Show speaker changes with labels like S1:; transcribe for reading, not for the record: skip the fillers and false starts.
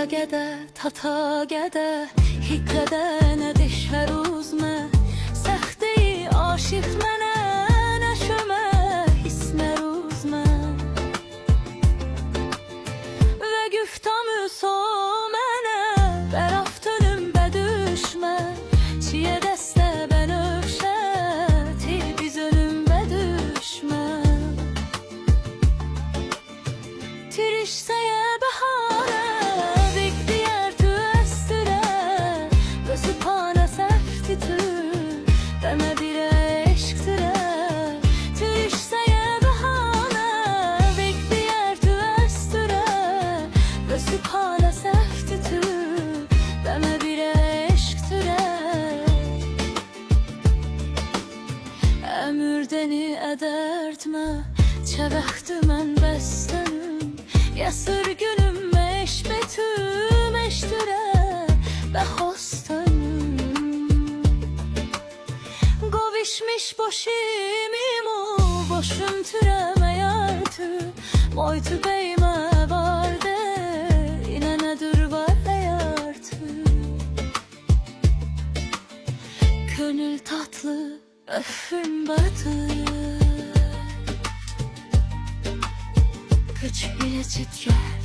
S1: gedə, tata gedə, hiqqədə nə dişər uzmə, səxtəyi aşiq mənə, nə şömə, hismər uzmə. Və güftamı so mənə, bəraftönüm bə düşmə, çiyə dəstə bən övşəti, biz ölüm bə düşmə. Tirişsəyə bəhanə, bekliyer tü əstürə, gözü pana səfti tü, dəmə birə eşqtürə. Tirişsəyə bəhanə, bekliyer tü əstürə, gözü pana səfti tü, dəmə birə eşqtürə. Əmürdəni ədərdmə, çəbəxtü mən bəstənüm, yasır günüm meşbetüm eştüre ve hostanım. Govişmiş boşimimu boşum türeme yartı, boytu beyme vardı yine nedir var yartı. Gönül tatlı öfün batı, güç bile titrer.